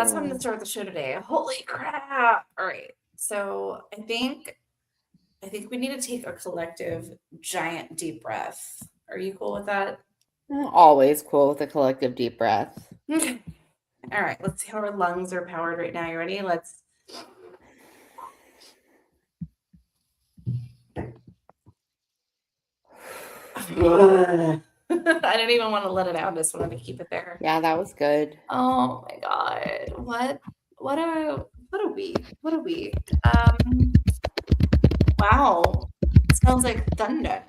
That's what I'm going to start the show today. Holy crap. All right. So I think we need to take a collective giant deep breath. Are you cool with that? I'm always cool with a collective deep breath. Okay. All right. Let's see how our lungs are powered right now. You ready? Let's. I didn't even want to let it out. I just wanted to keep it there. Yeah, that was good. Oh my God. What a week. What a week. Wow. It smells like thunder.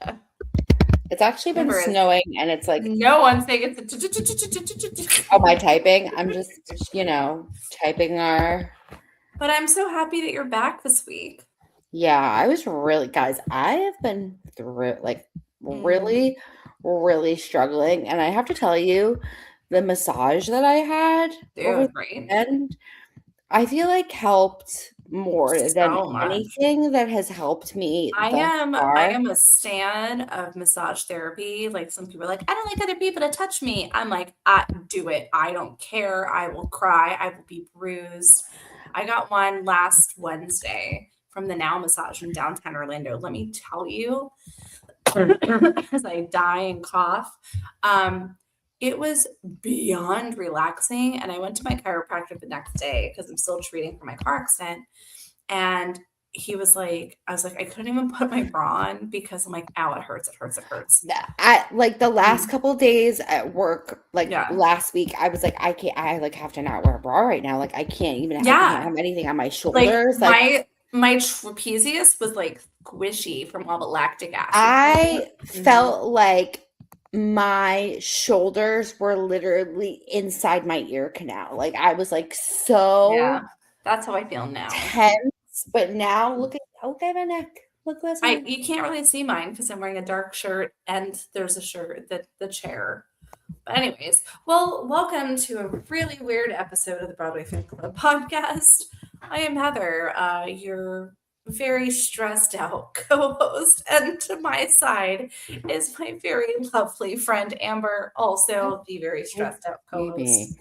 It's actually been Remember, snowing and it's like, no one's saying it's. oh, my typing. I'm just, typing our. But I'm so happy that you're back this week. Yeah, I was really, guys, I have been through, like, really, really struggling. And I have to tell you, the massage that I had over Dude, the right? weekend, I feel like helped more than So much. anything that has helped me thus I far. am a stan of massage therapy. Like some people are like, I don't like other people to touch me. I'm like, I do it. I don't care. I will cry. I will be bruised. I got one last Wednesday from the Now Massage in downtown Orlando. Let me tell you, as I die and cough, it was beyond relaxing. And I went to my chiropractor the next day because I'm still treating for my car accident. And he was like, I was like, I couldn't even put my bra on because I'm like, ow, it hurts, it hurts, it hurts. Like the last couple of days at work, like Yeah. last week, I was like, I can't, I like have to not wear a bra right now. Like I can't even, I can't have anything on my shoulders. Like my trapezius was like squishy from all the lactic acid. I felt like my shoulders were literally inside my ear canal. Like I was like yeah, that's how I feel now. Tense, but now look at my neck. Look this one. You can't really see mine because I'm wearing a dark shirt and there's a shirt that the chair. But anyways, well, welcome to a really weird episode of the Broadway Fan Club podcast. I am Heather, your very stressed out co-host, and to my side is my very lovely friend Amber, also the very stressed out co-host.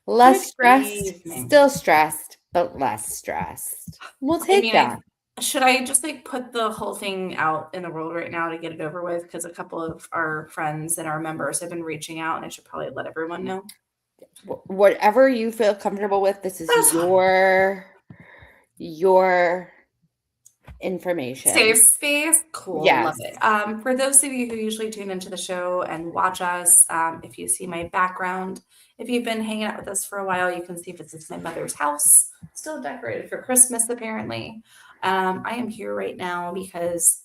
Less stressed, still stressed, but less stressed. We'll take that. Should I just like put the whole thing out in the world right now to get it over with? Because a couple of our friends and our members have been reaching out, and I should probably let everyone know. Whatever you feel comfortable with, this is your information. Safe space. Cool. Yes. Love it. For those of you who usually tune into the show and watch us, if you see my background, if you've been hanging out with us for a while, you can see this is my mother's house, still decorated for Christmas, apparently. I am here right now because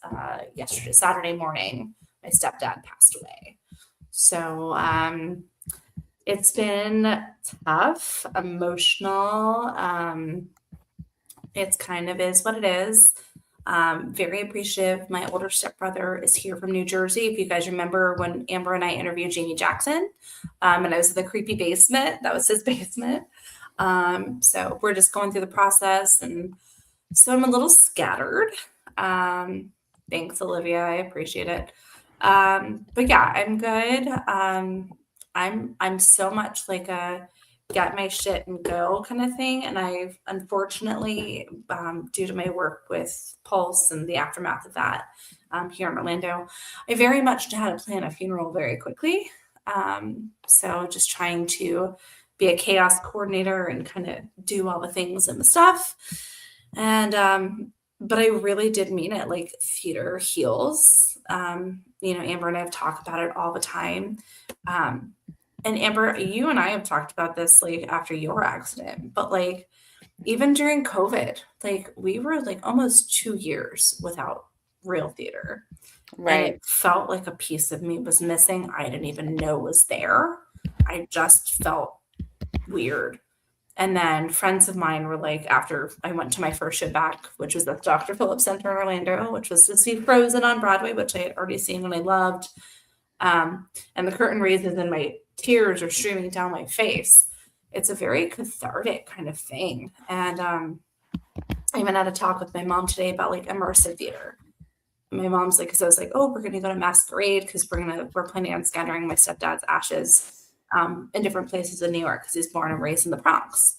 yesterday, Saturday morning, my stepdad passed away. So it's been tough, emotional. It's kind of is what it is. Very appreciative. My older stepbrother is here from New Jersey. If you guys remember when Amber and I interviewed Jamie Jackson, and I was in the creepy basement, that was his basement. So we're just going through the process, and so I'm a little scattered. Thanks, Olivia. I appreciate it. But yeah, I'm good. I'm so much like a get my shit and go kind of thing. And I've unfortunately, due to my work with Pulse and the aftermath of that here in Orlando, I very much had to plan a funeral very quickly. So just trying to be a chaos coordinator and kind of do all the things and the stuff. And but I really did mean it. Like theater heals. Amber and I have talked about it all the time. And Amber, you and I have talked about this like after your accident, but like even during COVID, like we were like almost 2 years without real theater. Right. And it felt like a piece of me was missing. I didn't even know was there. I just felt weird. And then friends of mine were like, after I went to my first show back, which was at Dr. Phillips Center in Orlando, which was to see Frozen on Broadway, which I had already seen and I loved. And the curtain raises and my tears are streaming down my face. It's a very cathartic kind of thing. And I even had a talk with my mom today about like immersive theater. My mom's like, because I was like, oh, we're going to go to Masquerade because we're planning on scattering my stepdad's ashes in different places in New York because he's born and raised in the Bronx.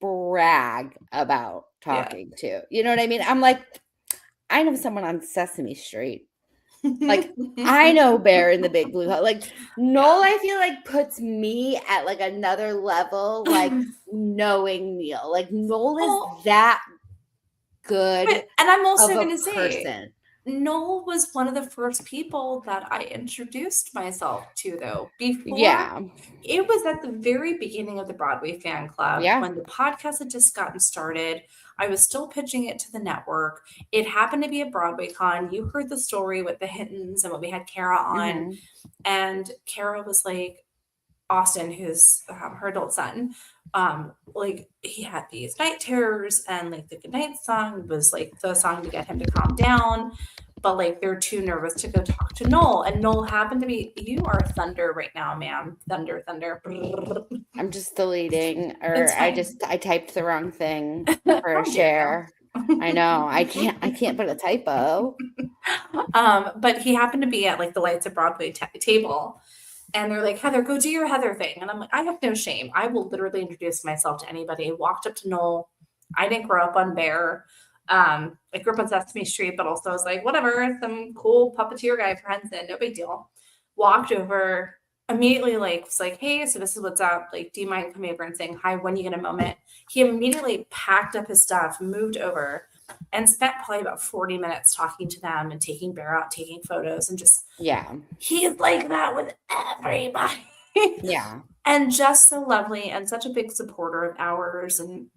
brag about talking to. You know what I mean? I'm like, I know someone on Sesame Street. Like, I know Bear in the Big Blue House. Like, Noel, I feel like puts me at like another level, like knowing Neil. Like, Noel is that good and I'm also of a going to say, person. Noel was one of the first people that I introduced myself to, though. Before, Yeah. it was at the very beginning of the Broadway fan club Yeah. when the podcast had just gotten started. I was still pitching it to the network. It happened to be a Broadway con. You heard the story with the Hittens and what we had Kara on. Mhm. And Kara was like, Austin, who's her adult son, like he had these night terrors, and like the goodnight song was like the song to get him to calm down. But like they're too nervous to go talk to Noel, and Noel happened to be, you are thunder right now, ma'am. Thunder, thunder. I'm just deleting, or It's fine. I typed the wrong thing for a Calm share. down. I know. I can't put a typo. But he happened to be at like the Lights of Broadway table. And they're like, Heather, go do your Heather thing. And I'm like, I have no shame. I will literally introduce myself to anybody. I walked up to Noel. I didn't grow up on Bear. I grew up on Sesame Street, but also I was like, whatever, some cool puppeteer guy for Henson, no big deal. Walked over, immediately like was like, hey, so this is what's up. Like, do you mind coming over and saying hi when you get a moment? He immediately packed up his stuff, moved over, and spent probably about 40 minutes talking to them and taking Bear out, taking photos, and just he's like that with everybody. Yeah. And just so lovely and such a big supporter of ours. And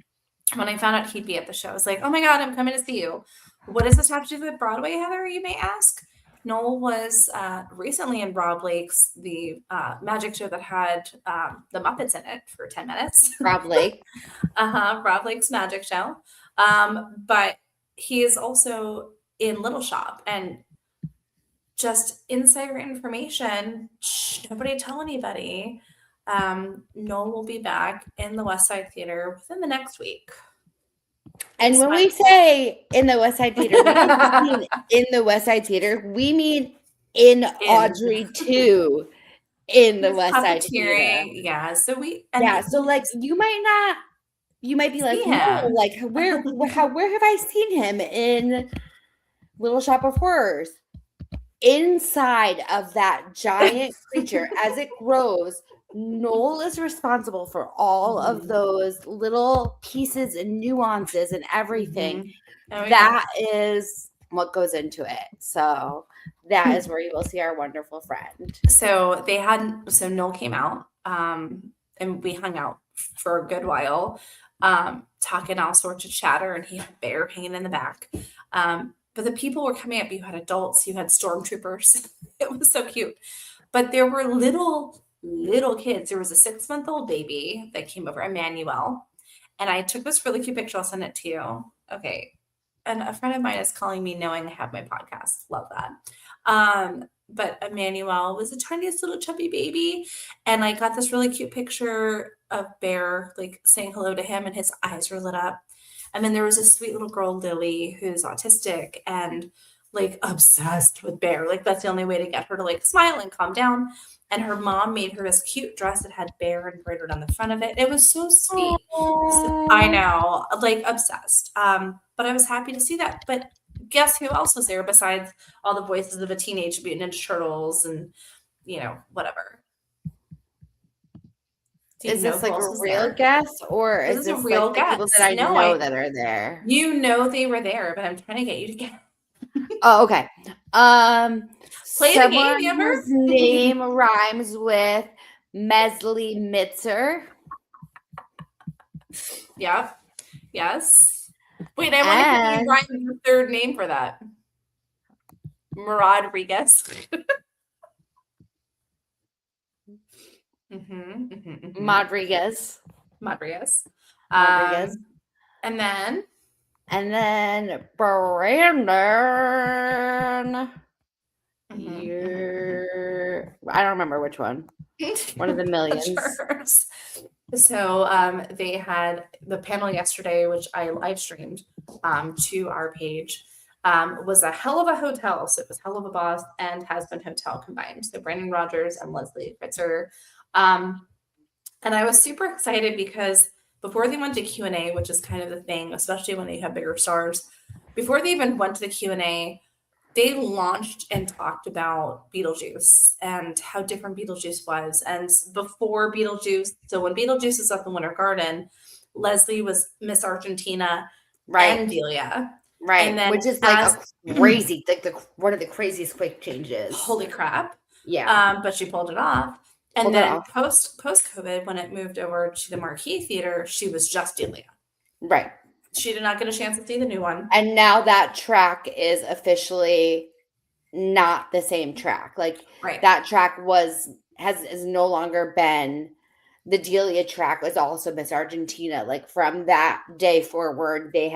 when I found out he'd be at the show, I was like, oh my God, I'm coming to see you. What does this have to do with Broadway, Heather, you may ask? Noel was recently in Rob Lake's, the magic show that had the Muppets in it for 10 minutes. Rob Lake. Rob Lake's magic show. But he is also in Little Shop, and just insider information. Nobody tell anybody. Noel will be back in the West Side Theater within the next week. And when we say in the West Side Theater, we don't mean in the West Side Theater. We mean in Audrey 2 in the West Side Theater. Yeah. So so like you might be like, no, like where have I seen him in Little Shop of Horrors? Inside of that giant creature, as it grows, Noel is responsible for all of those little pieces and nuances and everything. That is what goes into it. So that is where you will see our wonderful friend. So Noel came out, and we hung out for a good while, talking all sorts of chatter, and he had Bear hanging in the back. But the people were coming up. You had adults, you had stormtroopers. It was so cute. But there were little kids. There was a 6-month-old baby that came over, Emmanuel. And I took this really cute picture. I'll send it to you. Okay. And a friend of mine is calling me knowing I have my podcast. Love that. But Emmanuel was the tiniest little chubby baby. And I got this really cute picture of Bear, like saying hello to him, and his eyes were lit up. And then there was a sweet little girl, Lily, who's autistic and like obsessed with Bear. Like that's the only way to get her to like smile and calm down. And her mom made her this cute dress that had Bear embroidered on the front of it. It was so sweet. So, I know, like obsessed. But I was happy to see that. But guess who else was there besides all the voices of a Teenage Mutant Ninja Turtles and, whatever. Is this like a real guest, or is this a real like guest? People that I know that are there? You know they were there, but I'm trying to get you to get. Oh, okay. Play the game, Amber. Whose name rhymes with Mesli Mitzer. Yep. Yes. Wait, I want to write your third name for that. Rodriguez. Rodriguez. And then Brandon. I don't remember which one. One of the millions. So they had the panel yesterday, which I live streamed to our page. Was a hell of a hotel. So it was Hell of a Boss and Has Been Hotel combined. So Brandon Rogers and Leslie Fritzer. And I was super excited because before they went to Q&A, which is kind of the thing, especially when they have bigger stars, before they even went to the Q&A, they launched and talked about Beetlejuice and how different Beetlejuice was. And before Beetlejuice, so when Beetlejuice was up in Winter Garden, Leslie was Miss Argentina and Delia. Right. And then which is like a crazy, like one of the craziest quick changes. Holy crap. Yeah. But she pulled it off. And then post COVID, when it moved over to the Marquee Theater, she was just Delia. Right. She did not get a chance to see the new one. And now that track is officially not the same track. Like that track has no longer been the Delia track. Was also Miss Argentina. Like from that day forward, they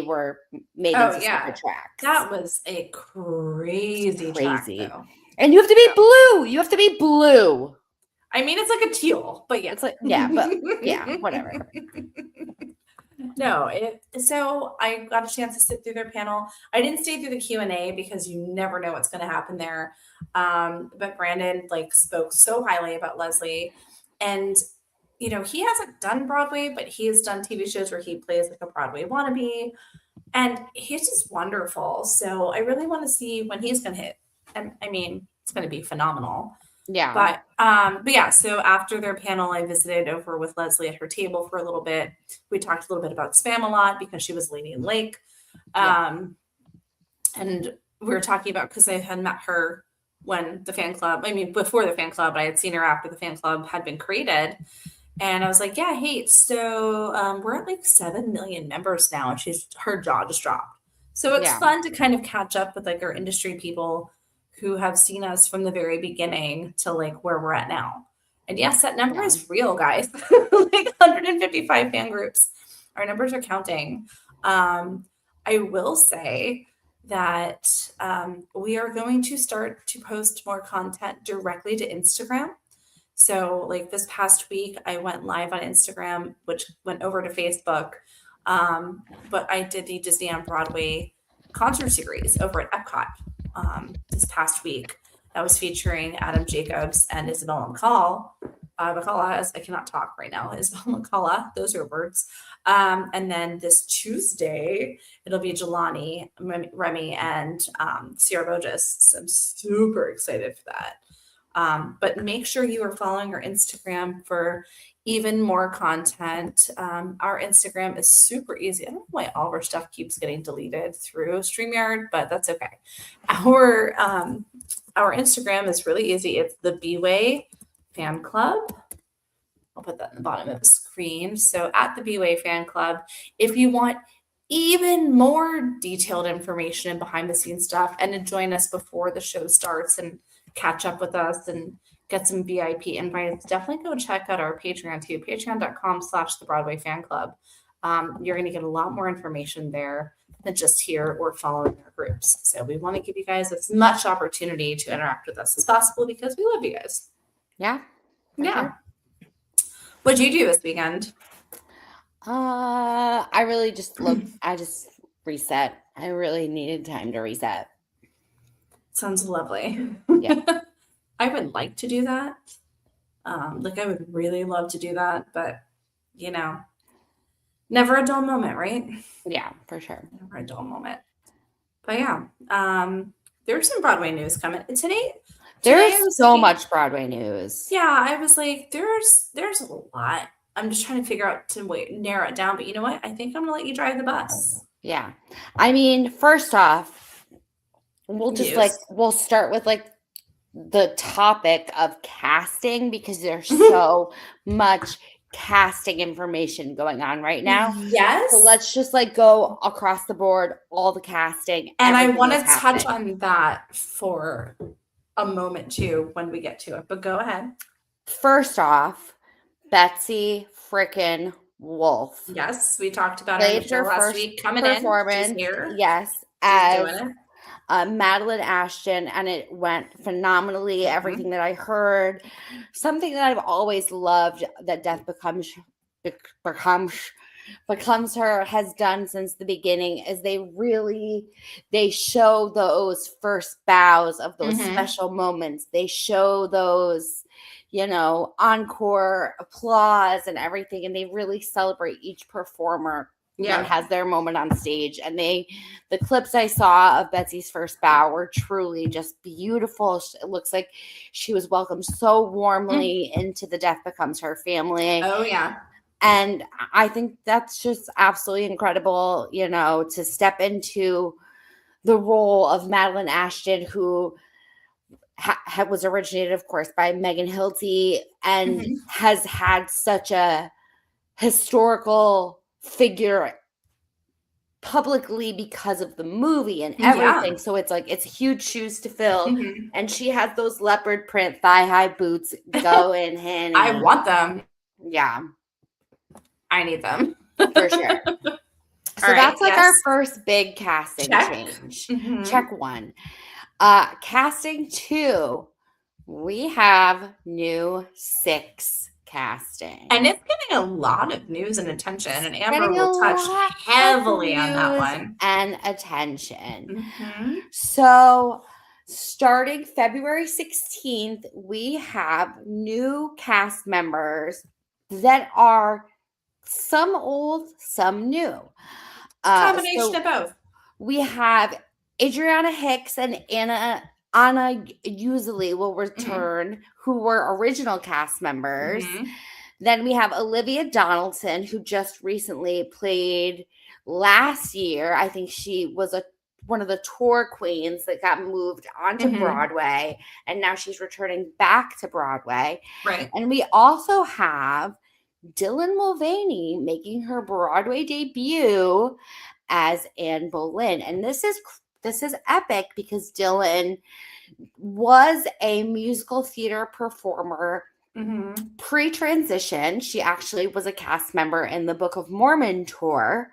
were made into separate tracks. That was a crazy track, though. And you have to be blue. You have to be blue. I mean, it's like a teal, but yeah. It's like, yeah, but yeah, whatever. No, so I got a chance to sit through their panel. I didn't stay through the Q&A because you never know what's going to happen there. But Brandon spoke so highly about Leslie, and he hasn't done Broadway, but he has done TV shows where he plays like a Broadway wannabe, and he's just wonderful. So I really want to see when he's going to hit, and I mean, it's going to be phenomenal. Yeah. But yeah, so after their panel, I visited over with Leslie at her table for a little bit. We talked a little bit about Spamalot because she was Lady in Lake. And we were talking about, because I had met her when the fan club, before the fan club, I had seen her after the fan club had been created. And I was like, yeah, hey, so we're at like 7 million members now. And her jaw just dropped. So it's fun to kind of catch up with like our industry people who have seen us from the very beginning to like where we're at now. And yes, that number is real, guys. Like 155 fan groups. Our numbers are counting. I will say that we are going to start to post more content directly to Instagram. So like this past week, I went live on Instagram, which went over to Facebook. But I did the Disney on Broadway concert series over at Epcot. This past week that was featuring Adam Jacobs and Isabella McCall. As I cannot talk right now. Isabella McCall, those are words. And then this Tuesday, it'll be Jelani, Remy, and Sierra Bogus. So I'm super excited for that. But make sure you are following our Instagram for even more content. Our Instagram is super easy. I don't know why all of our stuff keeps getting deleted through StreamYard, but that's okay. Our Instagram is really easy. It's the B-Way Fan Club. I'll put that in the bottom of the screen. So at the B-Way Fan Club, if you want even more detailed information and behind the scenes stuff, and to join us before the show starts and catch up with us and get some VIP invites, definitely go check out our Patreon too, patreon.com/the Broadway Fan Club. You're going to get a lot more information there than just here or following our groups. So we want to give you guys as much opportunity to interact with us as possible because we love you guys. Yeah. Yeah. Sure. What'd you do this weekend? I really just I just reset. I really needed time to reset. Sounds lovely. Yeah. I would like to do that. I would really love to do that, but never a dull moment, right? Yeah, for sure. Never a dull moment. But yeah, there's some Broadway news coming today. There's so much Broadway news. Yeah, I was like, there's a lot. I'm just trying to figure out narrow it down. But you know what? I think I'm gonna let you drive the bus. Yeah. First off, we'll start with the topic of casting because there's so much casting information going on right now. Yes. So let's just go across the board, all the casting. And I want to touch on that for a moment too when we get to it, but go ahead. First off, Betsy frickin' Wolf. Yes, we talked about her last week. Coming performance, in, she's here. Yes, as Madeline Ashton, and it went phenomenally. Everything that I heard, something that I've always loved that Death becomes Becomes Her has done since the beginning is they show those first bows of those special moments. They show those, encore applause and everything, and they really celebrate each performer that has their moment on stage. And the clips I saw of Betsy's first bow were truly just beautiful. It looks like she was welcomed so warmly into the Death Becomes Her family. Oh, yeah. And I think that's just absolutely incredible, to step into the role of Madeline Ashton, who was originated, of course, by Megan Hilty and has had such a historical figure publicly because of the movie and everything. So it's like, it's huge shoes to fill. And she has those leopard print thigh-high boots going in. I want them. Yeah. I need them. For sure. So that's our first big casting change. Check 1. Casting 2, we have new 6 casting. And it's getting a lot of news and attention, and Amber will touch heavily on that one. And attention. So starting February 16th, we have new cast members that are some old, some new. Combination of both. We have Adriana Hicks and Anna Usually will return, who were original cast members. Then we have Olivia Donaldson, who just recently played last year. I think she was one of the tour queens that got moved onto Broadway, and now she's returning back to Broadway. Right. And we also have Dylan Mulvaney making her Broadway debut as Anne Boleyn. And this is epic because Dylan was a musical theater performer pre-transition. She actually was a cast member in the Book of Mormon tour.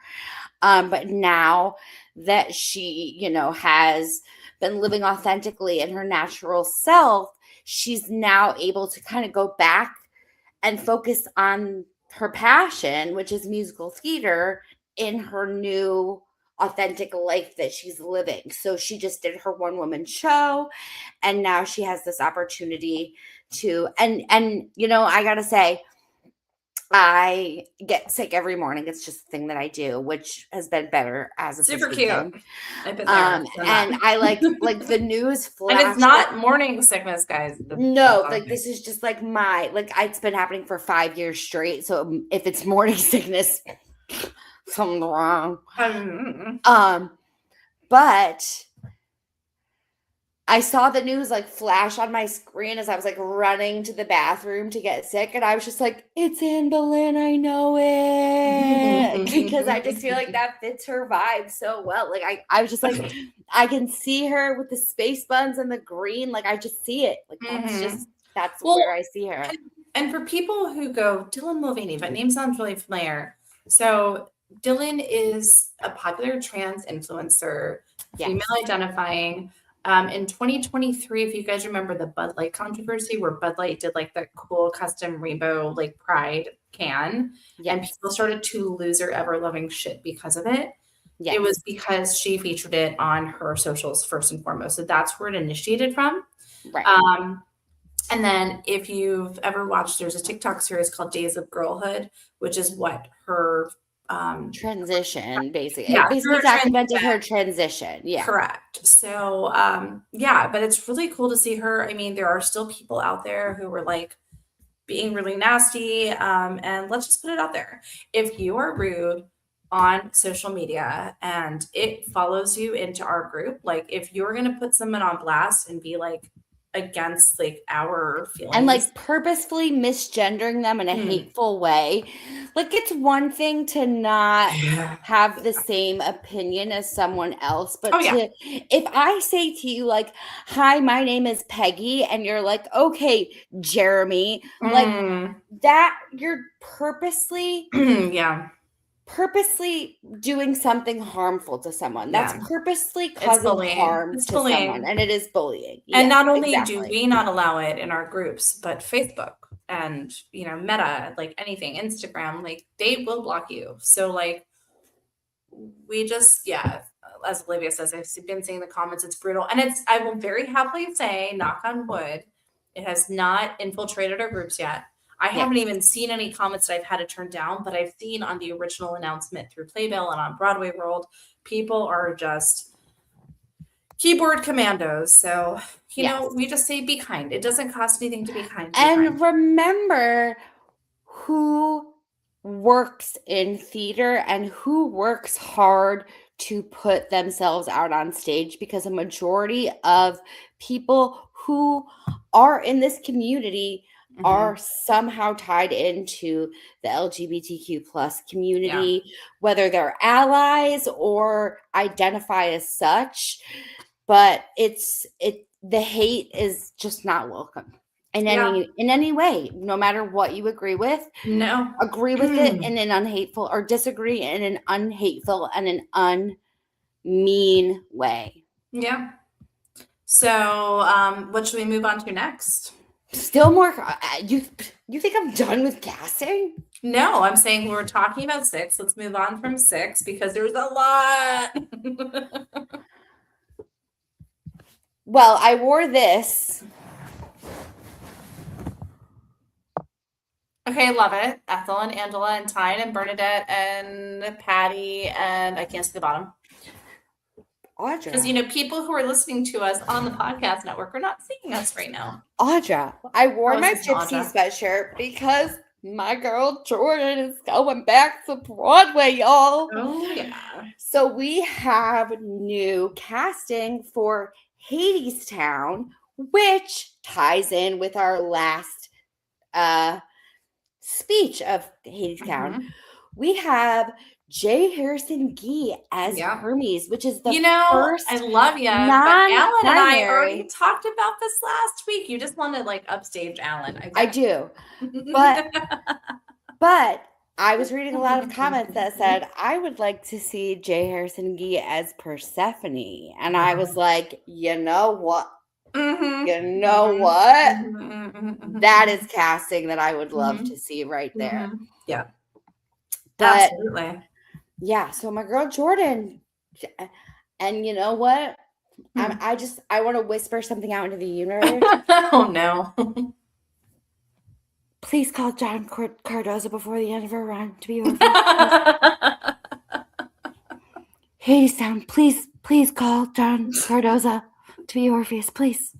But now that she, has been living authentically in her natural self, she's now able to kind of go back and focus on her passion, which is musical theater, in her new authentic life that she's living. So she just did her one-woman show, and now she has this opportunity to, and I gotta say, I get sick every morning. It's just a thing that I do, which has been better as a super cute. I've been there, and I like the news flash. And it's not morning sickness, guys. No, this is just like it's been happening for 5 years straight. So if it's morning sickness, something wrong. But I saw the news flash on my screen as I was running to the bathroom to get sick. And I was just like, it's Anne Boleyn. I know it. Because I just feel like that fits her vibe so well. I was just like, I can see her with the space buns and the green. I just see it. That's where I see her. And for people who go, Dylan Mulvaney, that name sounds really familiar. So Dylan is a popular trans influencer, female identifying. In 2023, if you guys remember the Bud Light controversy where Bud Light did the cool custom rainbow pride can, and people started to lose their ever-loving shit because of it. It was because she featured it on her socials first and foremost. So that's where it initiated from. Right. And then if you've ever watched, there's a TikTok series called Days of Girlhood, which is what her transition basically. It basically documented her transition. Yeah. Correct. So but it's really cool to see her. I mean, there are still people out there who were being really nasty. And let's just put it out there. If you are rude on social media and it follows you into our group, if you're gonna put someone on blast and be against our feelings and purposefully misgendering them in a hateful way, it's one thing to not have the same opinion as someone else, but if I say to you hi, my name is Peggy, and you're okay, Jeremy, that you're purposely doing something harmful to someone. That's purposely causing harm to someone, and it is bullying. And not only do we not allow it in our groups, but Facebook and Meta, like anything, Instagram, like they will block you. So like we just, yeah, as Olivia says, I've been seeing the comments, it's brutal. And I will very happily say, knock on wood, it has not infiltrated our groups yet. I haven't even seen any comments that I've had to turn down, but I've seen on the original announcement through Playbill and on Broadway World, people are just keyboard commandos. So, we just say be kind. It doesn't cost anything to be kind. And remember who works in theater and who works hard to put themselves out on stage, because a majority of people who are in this community are somehow tied into the LGBTQ plus community, whether they're allies or identify as such. But the hate is just not welcome in any way, no matter what you agree with. No. Agree with it in an unhateful, or disagree in an unhateful and an unmean way. Yeah. So, what should we move on to next? Still more. You think I'm done with casting? No, I'm saying we're talking about 6. Let's move on from 6 because there's a lot. Well, I wore this. Okay, I love it. Ethel and Angela and Tyne and Bernadette and Patty and I can't see the bottom. Audra. Because, people who are listening to us on the podcast network are not seeing us right now. Audra. I wore my gypsy sweatshirt because my girl Jordan is going back to Broadway, y'all. Oh, yeah. So we have new casting for Hadestown, which ties in with our last speech of Hadestown. We have J. Harrison Gee as Hermes, which is the first. I love you, but Alan and I already talked about this last week. You just want to like upstage Alan. I do, but I was reading a lot of comments that said I would like to see J. Harrison Gee as Persephone, and I was like, you know what? That is casting that I would love to see right there. Yeah, but, absolutely. Yeah, so my girl Jordan, and you know what? I want to whisper something out into the universe. Oh no! Please call John Cardoza before the end of her run to be Orpheus. Hadestown, please call John Cardoza to be Orpheus, please.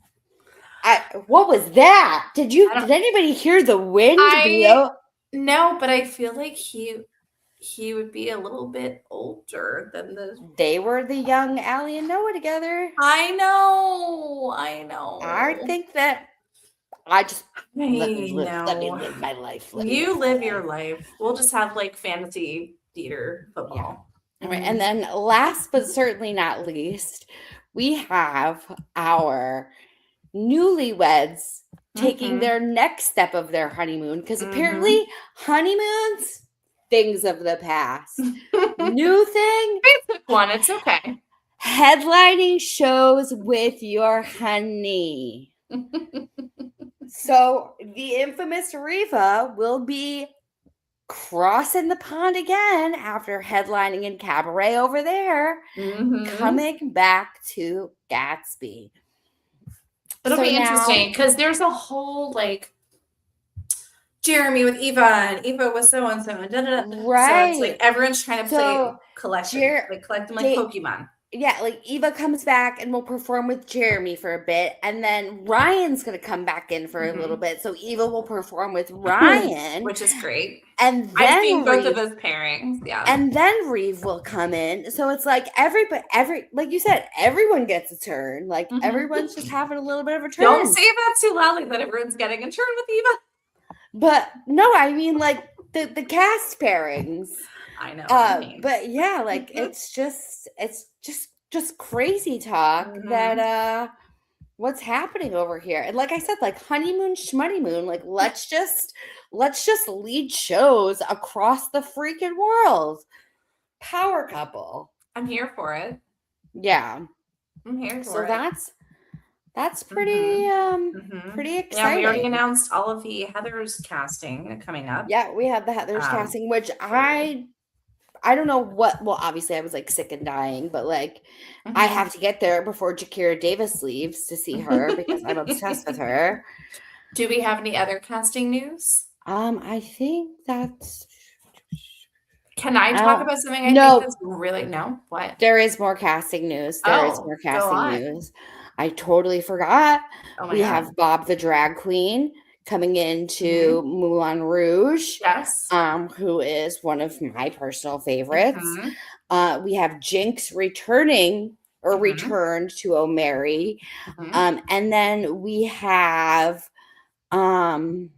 What was that? Did anybody hear the wind blow? No, but I feel like he would be a little bit older than They were the young Allie and Noah together. I know. I think that let me live my life. You live your life. We'll just have like fantasy theater football. Yeah. Right. And then last but certainly not least, we have our newlyweds taking their next step of their honeymoon, because apparently honeymoons, things of the past. New thing, basic one, it's okay. Headlining shows with your honey. So the infamous Reva will be crossing the pond again after headlining in Cabaret over there, coming back to Gatsby. It'll be interesting because there's a whole like Jeremy with Eva and Eva with so and so, and right. So it's like everyone's trying to play collection, collect them like Pokemon. Yeah, like Eva comes back and will perform with Jeremy for a bit, and then Ryan's gonna come back in for a little bit, so Eva will perform with Ryan, which is great. And then I've seen both of those pairings, yeah. And then Reeve will come in, so it's like every like you said, everyone gets a turn. Like everyone's just having a little bit of a turn. Don't say that too loudly that everyone's getting a turn with Eva. But no, I mean like the cast pairings. I know. But yeah, like it's just crazy talk that what's happening over here. And like I said, like honeymoon schmoneymoon, like let's just lead shows across the freaking world. Power couple. I'm here for it. Yeah. I'm here for it. So that's That's Mm-hmm. pretty Yeah, we already exciting. announced all of the Heather's casting coming up. Yeah, we have the Heather's casting, which I don't know what. Well, obviously, I was like sick and dying, but like I Mhm. have to get there before Jakira Davis leaves to see her because I'm obsessed with her. Do we have any other casting news? I think that's Can I talk uh, about something I think no. that's really no? What? There is more casting news. There is Oh, more go casting on. news. I totally forgot. Oh my We God. have Bob the drag queen coming Mhm. into Moulin Rouge, Yes. who is one of my personal favorites. Mhm. We have Jinx returning or Mhm. returned to O'Mary. Mhm. And then we have um,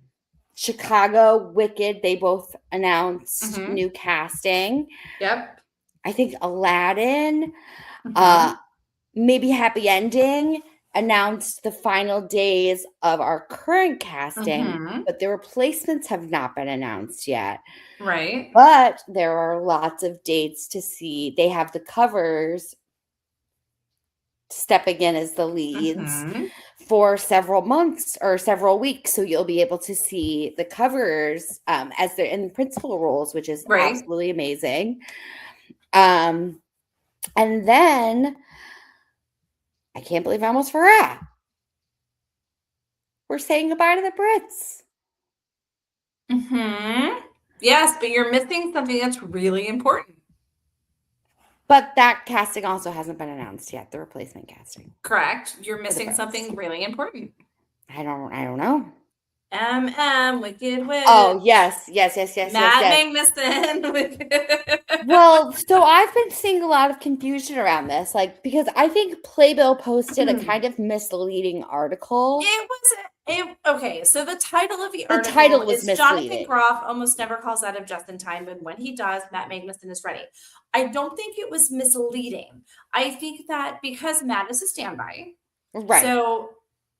Chicago Wicked. They both announced Mhm. new casting. Yep. I think Aladdin, uh, Mhm. maybe Happy Ending announced the final days of our current casting, Mhm. but the replacements have not been announced yet. Right. But there are lots of dates to see. They have the covers stepping in as the leads Mhm. for several months or several weeks. So you'll be able to see the covers as they're in principal roles, which is Right. absolutely amazing. Um, and then I can't believe I almost forgot. We're saying goodbye to the Brits. Mhm. Yes, but you're missing something that's really important. But that casting also hasn't been announced yet, the replacement casting Correct. You're for the missing Brits. something really important. I don't know. Wicked Oh, Witch. yes, Matt yes. Magnuson. Well, so I've been seeing a lot of confusion around this, like because I think Playbill posted a kind of misleading article. Okay, so the title of the The article title was is Jonathan misleading. Groff almost never calls out of just in time, but when he does, Matt Magnuson is ready. I don't think it was misleading. I think that because Matt is a standby, Right. so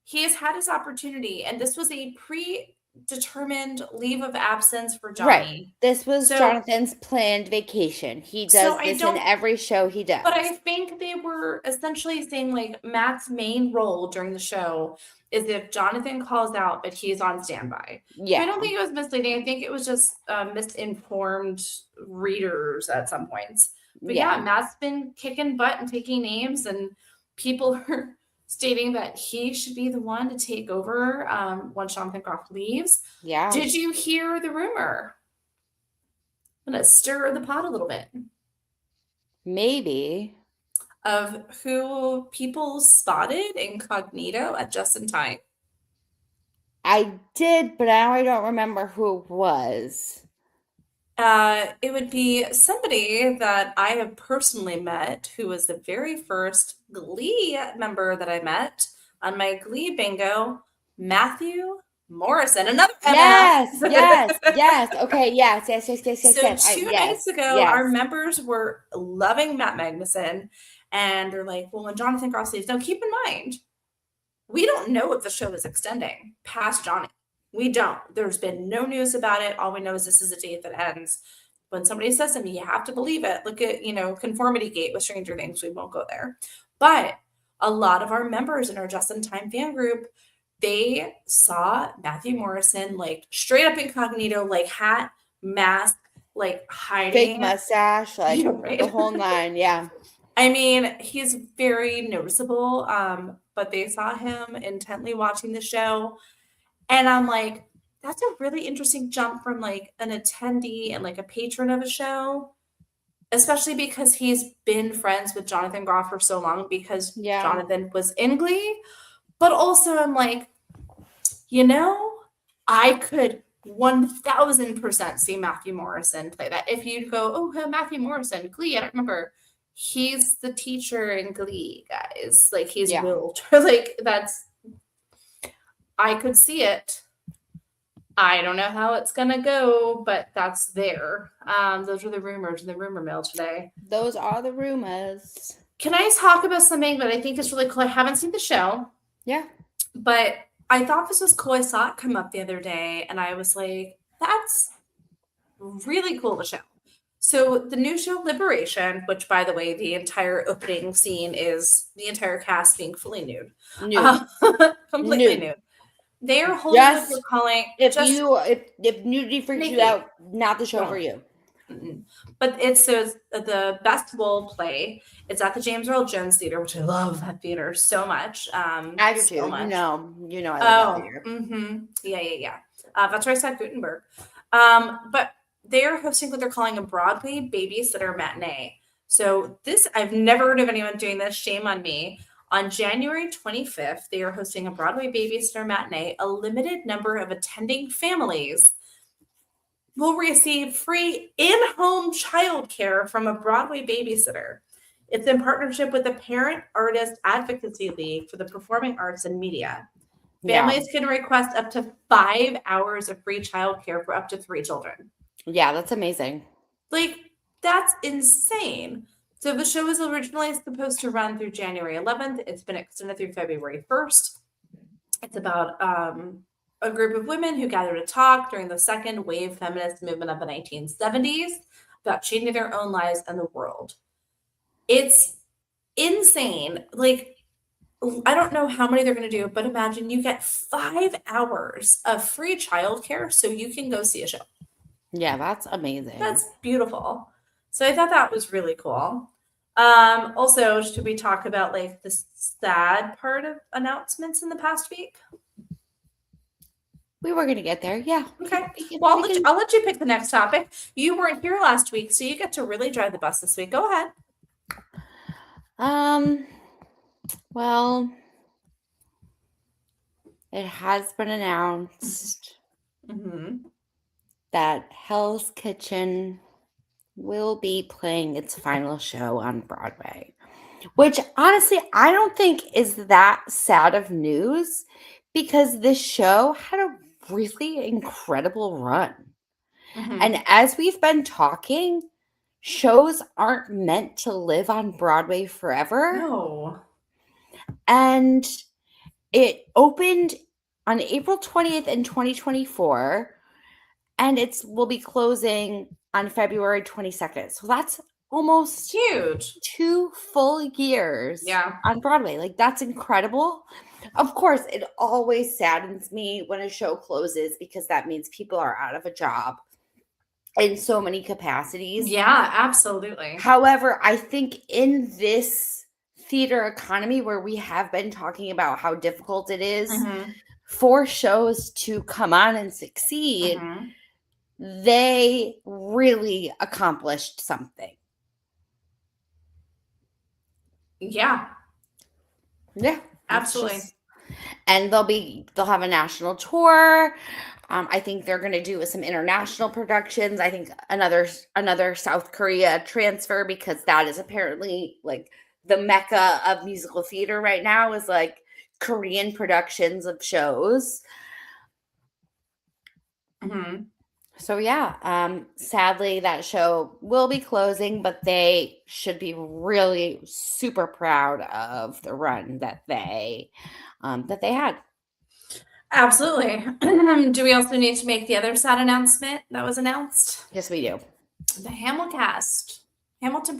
he has had his opportunity, and this was a predetermined leave of absence for Right. Johnny. This was So, Jonathan's planned vacation. He so does I this in don't every show he But does. I think they were essentially saying like Matt's main role during the show is if Jonathan calls out, but he's on standby. So I don't Yeah. think it was misleading. I think it was just misinformed readers at some points. But yeah, Yeah. Matt's been kicking butt and taking names, and people are stating that he should be the one to take over once Jonathan Groff leaves. Yeah. Did you hear the rumor? I'm gonna stir the pot a little bit Maybe. of who people spotted incognito at Just in Time. I did, but now I don't remember who it was. It would be somebody that I have personally met who was the very first Glee member that I met on my Glee bingo, Matthew Morrison, another MF. Yes. Okay, So yes. two nights ago, our Yes. members were loving Matt Magnuson, and they're like, well, when Jonathan Groff leaves, now keep in mind, we don't know if the show is extending past Johnny. We don't. There's been no news about it. All we know is this is a date that ends. When somebody says something, you have to believe it. Look at, Conformity Gate with Stranger Things. We won't go there. But a lot of our members in our Just in Time fan group, they saw Matthew Morrison like straight up incognito, like hat, mask, like Fake hiding. mustache, like Yeah, the right. whole nine. Yeah. I mean, he's very noticeable, but they saw him intently watching the show, and I'm like, that's a really interesting jump from like an attendee and like a patron of a show, especially because he's been friends with Jonathan Groff for so long because Yeah. Jonathan was in Glee. But also, I'm like, you know, I could 1000% see Matthew Morrison play that. If you go, oh, Matthew Morrison, Glee, I don't remember. He's the teacher in Glee, guys. Like he's Yeah. Will. Like I could see it. I don't know how it's gonna go, but that's there. Those are the rumors in the rumor mill today. Those are the rumors. Can I talk about something that I think is really cool? I haven't seen the show, Yeah. but I thought this was cool. I saw it come up the other day, and I was like, that's really cool to show. So the new show Liberation, which by the way, the entire opening scene is the entire cast being fully nude. Nude. Completely nude. They are holding what they're calling if nudity freaks you out, not the show for you. But it's the best bowl play. It's at the James Earl Jones Theater, which I love that theater so much. I do too. So much. You know, I love that theater. Yeah. That's where I saw Gutenberg. But they are hosting what they're calling a Broadway babysitter matinee. So this, I've never heard of anyone doing this. Shame on me. On January 25th, they are hosting a Broadway babysitter matinee. A limited number of attending families will receive free in-home childcare from a Broadway babysitter. It's in partnership with the Parent Artist Advocacy League for the Performing Arts and Media. Families can request up to 5 hours of free childcare for up to 3 children. Yeah, that's amazing. Like, that's insane. So the show was originally supposed to run through January 11th. It's been extended through February 1st. It's about a group of women who gather to talk during the second wave feminist movement of the 1970s about changing their own lives and the world. It's insane. Like, I don't know how many they're going to do, but imagine you get 5 hours of free childcare so you can go see a show. Yeah, that's amazing. That's beautiful. So I thought that was really cool. Also, should we talk about like the sad part of announcements in the past week? We were going to get there. Yeah. Okay. Well, I'll let you pick the next topic. You weren't here last week, so you get to really drive the bus this week. Go ahead. Well, it has been announced that Hell's Kitchen will be playing its final show on Broadway, which honestly, I don't think is that sad of news because this show had a really incredible run. And as we've been talking, shows aren't meant to live on Broadway forever. No. And it opened on April 20th in 2024, and will be closing on February 22nd. So that's almost huge. 2 full years on Broadway. Like, that's incredible. Of course, it always saddens me when a show closes because that means people are out of a job in so many capacities. Yeah, absolutely. However, I think in this theater economy where we have been talking about how difficult it is for shows to come on and succeed, they really accomplished something. Yeah. Yeah. Absolutely. And they'll have a national tour. I think they're going to do some international productions. I think another South Korea transfer, because that is apparently like the mecca of musical theater right now, is like Korean productions of shows. So yeah, sadly that show will be closing, but they should be really super proud of the run that they had. Absolutely. Do we also need to make the other sad announcement that was announced? Yes, we do. The Hamilton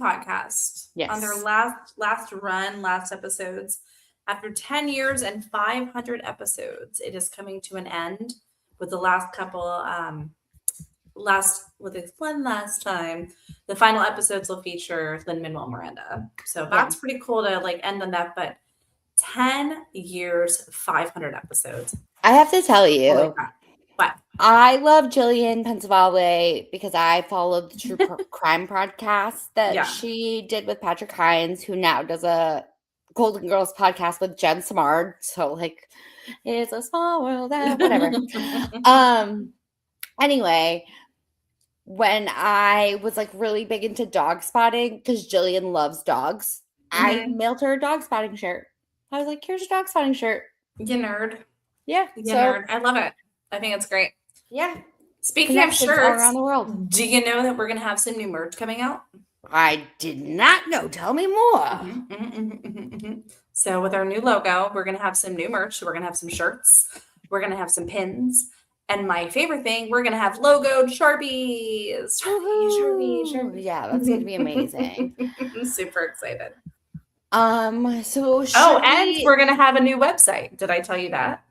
podcast. Yes. On their last episodes. After 10 years and 500 episodes, it is coming to an end with the last couple, one last time. The final episodes will feature Lin-Manuel Miranda. So that's pretty cool to like end on that, but 10 years, 500 episodes. I have to tell you, what? I love Jillian Pensavalle because I followed the True Crime podcast that she did with Patrick Hines, who now does a Golden Girls podcast with Jen Samard. So like, it's a small world, whatever. Anyway, when I was like really big into dog spotting, because Jillian loves dogs, I mailed her a dog spotting shirt. I was like, here's your dog spotting shirt. You nerd. Yeah. Nerd. I love it. I think it's great. Yeah. Speaking of shirts, all around the world. Do you know that we're going to have some new merch coming out? I did not know. Tell me more. So with our new logo, we're going to have some new merch. We're going to have some shirts. We're going to have some pins. And my favorite thing, we're going to have logoed Sharpies. Sharpie. Yeah, that's going to be amazing. I'm super excited. So and we're going to have a new website. Did I tell you that?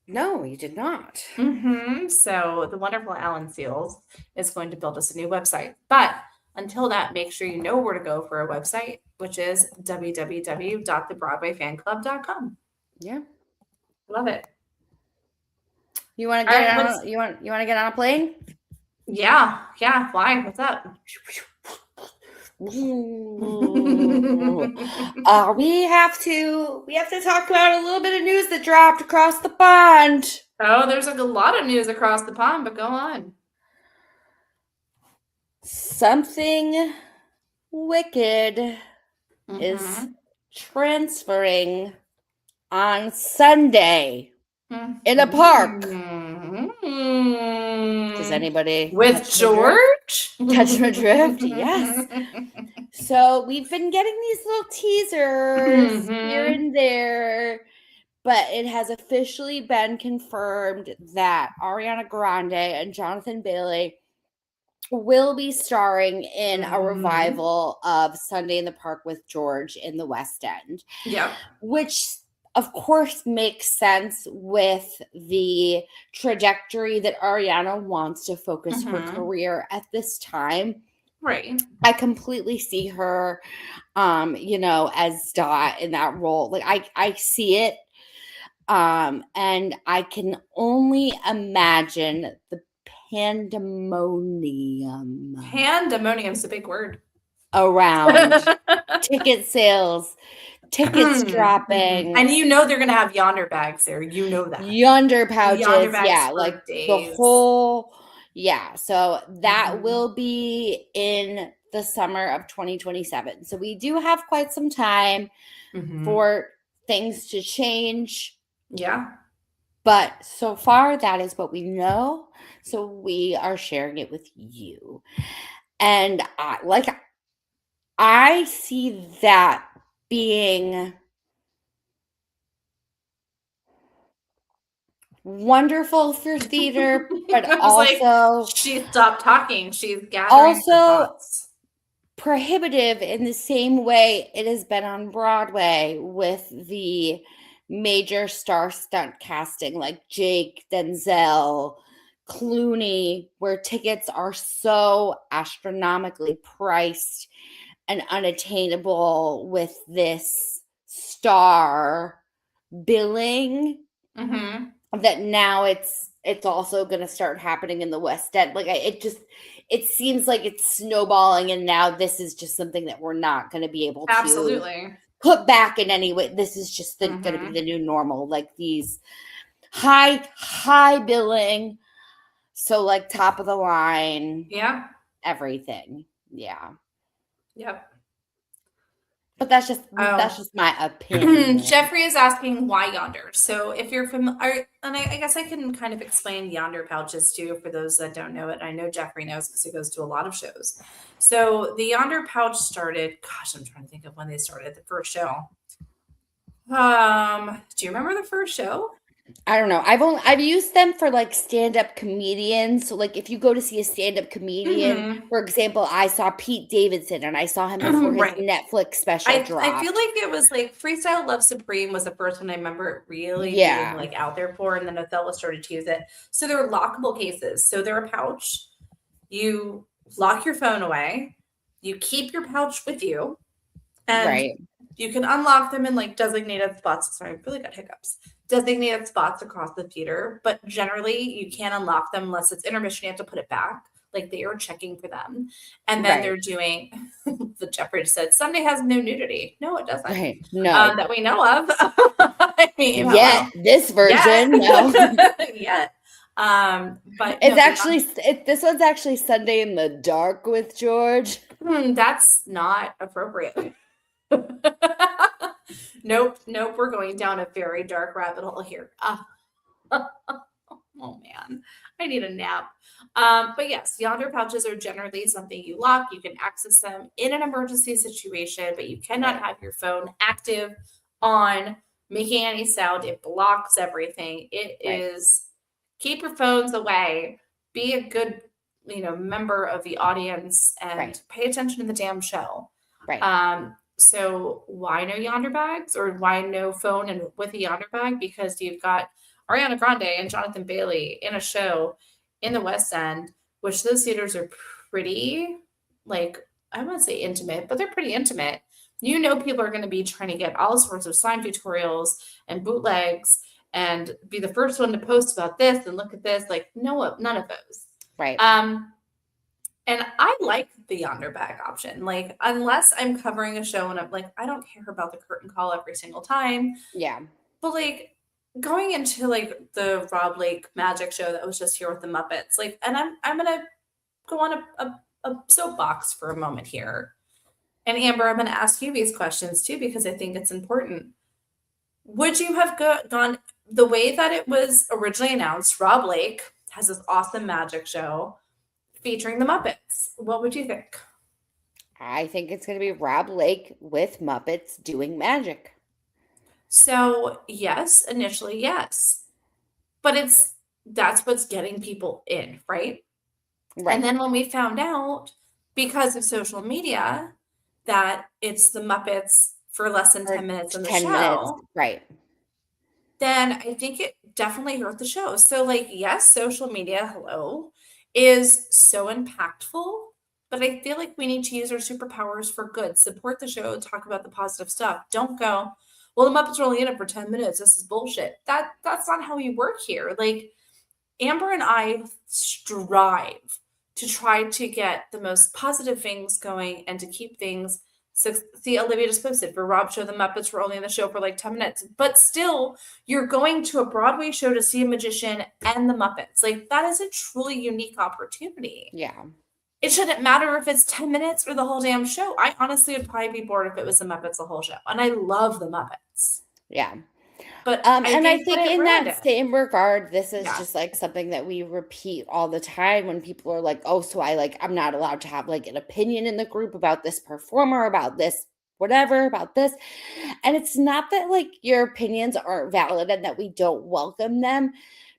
No, you did not. So the wonderful Alan Seals is going to build us a new website. But until that, make sure you know where to go for our website, which is www.thebroadwayfanclub.com. Yeah. Love it. You want to get on? You want to get on a plane? Yeah. Why? What's up? We have to talk about a little bit of news that dropped across the pond. Oh, there's like a lot of news across the pond, but go on. Something wicked is transferring on Sunday in a park. Does anybody with George catch my drift? Yes. So we've been getting these little teasers here and there, but it has officially been confirmed that Ariana Grande and Jonathan Bailey will be starring in a revival of Sunday in the Park with George in the West End. Yeah. Which, of course, makes sense with the trajectory that Ariana wants to focus her career at this time. Right. I completely see her, as Dot in that role. Like I see it. And I can only imagine the pandemonium. Pandemonium's a big word. Around ticket sales, tickets dropping. And they're going to have yonder bags there. You know that. Yonder pouches. Yeah, like days. the whole. Yeah, so that will be in the summer of 2027. So we do have quite some time for things to change. Yeah. But so far, that is what we know. So we are sharing it with you. And I see that being wonderful for theater, but also she stopped talking. She's gathering her thoughts. Prohibitive in the same way it has been on Broadway with the major star stunt casting like Jake, Denzel, Clooney, where tickets are so astronomically priced and unattainable with this star billing that now it's also going to start happening in the West End. Like it seems like it's snowballing, and now this is just something that we're not going to be able to put back in any way. This is just going to be the new normal, like these high billing. So like top of the line. Yeah. Everything. Yeah. Yep. But that's just my opinion. Jeffrey is asking why yonder. So if you're familiar, and I guess I can kind of explain yonder pouches too for those that don't know it. I know Jeffrey knows because he goes to a lot of shows. So the yonder pouch started. Gosh, I'm trying to think of when they started the first show. Do you remember the first show? I don't know. I've used them for like stand-up comedians. So like if you go to see a stand-up comedian, for example, I saw Pete Davidson and I saw him before his Netflix special dropped. I feel like it was like Freestyle Love Supreme was the first one I remember it really being like out there for, and then Othello started to use it. So they're lockable cases. So they're a pouch. You lock your phone away. You keep your pouch with you. And you can unlock them in like designated spots. Sorry, I really got hiccups. Designated spots across the theater, but generally you can't unlock them unless it's intermission. You have to put it back. Like they are checking for them. And then they're doing the Jeffrey said Sunday has no nudity. No, it doesn't. Right. No. That we know of. I mean, this version. No. But it's this one's actually Sunday in the Dark with George. That's not appropriate. Nope. We're going down a very dark rabbit hole here. Oh man, I need a nap. But yes, yonder pouches are generally something you lock. You can access them in an emergency situation, but you cannot have your phone active on, making any sound. It blocks everything. It is keep your phones away. Be a good, member of the audience and Right. pay attention to the damn show. Right. So why no yonder bags, or why no phone and with a yonder bag? Because you've got Ariana Grande and Jonathan Bailey in a show in the West End, which those theaters are pretty, like, I wouldn't say intimate, but they're pretty intimate. People are going to be trying to get all sorts of sign tutorials and bootlegs and be the first one to post about this and look at this. Like, no, none of those. Right. And I like the yonder bag option. Like, unless I'm covering a show and I'm like, I don't care about the curtain call every single time. Yeah. But like going into like the Rob Lake magic show that was just here with the Muppets, like, and I'm gonna go on a soapbox for a moment here. And Amber, I'm gonna ask you these questions too, because I think it's important. Would you have gone the way that it was originally announced? Rob Lake has this awesome magic show featuring the Muppets. What would you think? I think it's going to be Rob Lake with Muppets doing magic. So, yes, initially, yes. But that's what's getting people in, right? Right. And then when we found out, because of social media, that it's the Muppets for less than 10 minutes in the 10 show, minutes. Right. then I think it definitely hurt the show. So, like, yes, social media, hello, is so impactful, but I feel like we need to use our superpowers for good. Support the show, talk about the positive stuff. Don't go, well, the Muppets are only in it for 10 minutes. This is bullshit. That's not how we work here. Like, Amber and I strive to try to get the most positive things going and to keep things. So, see, Olivia just posted for Rob show, the Muppets were only in the show for like 10 minutes. But still, you're going to a Broadway show to see a magician and the Muppets. Like, that is a truly unique opportunity. Yeah. It shouldn't matter if it's 10 minutes or the whole damn show. I honestly would probably be bored if it was the Muppets the whole show. And I love the Muppets. Yeah. But and I think in that same regard, this is Yeah. just like something that we repeat all the time when people are like, oh, so I'm not allowed to have like an opinion in the group about this performer, about this, whatever, about this. And it's not that like your opinions aren't valid and that we don't welcome them.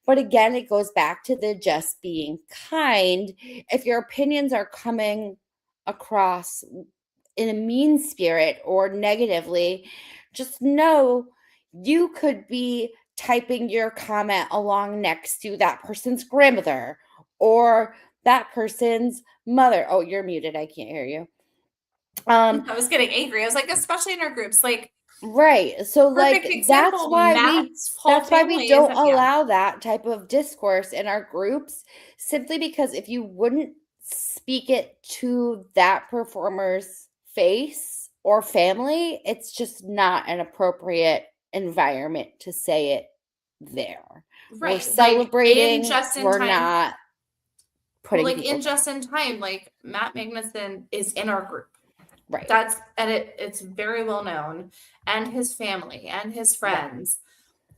But again, it goes back to the just being kind. If your opinions are coming across in a mean spirit or negatively, just know you could be typing your comment along next to that person's grandmother or that person's mother. Oh, you're muted. I can't hear you. I was getting angry. I was like, especially in our groups, like, right. So like example, that's why we don't allow that type of discourse in our groups, simply because if you wouldn't speak it to that performer's face or family, it's just not an appropriate environment to say it there. Right. We're celebrating, like just in we're time. not putting like in just in time, like Matt Magnuson is in our group. Right. It's very well known, and his family and his friends.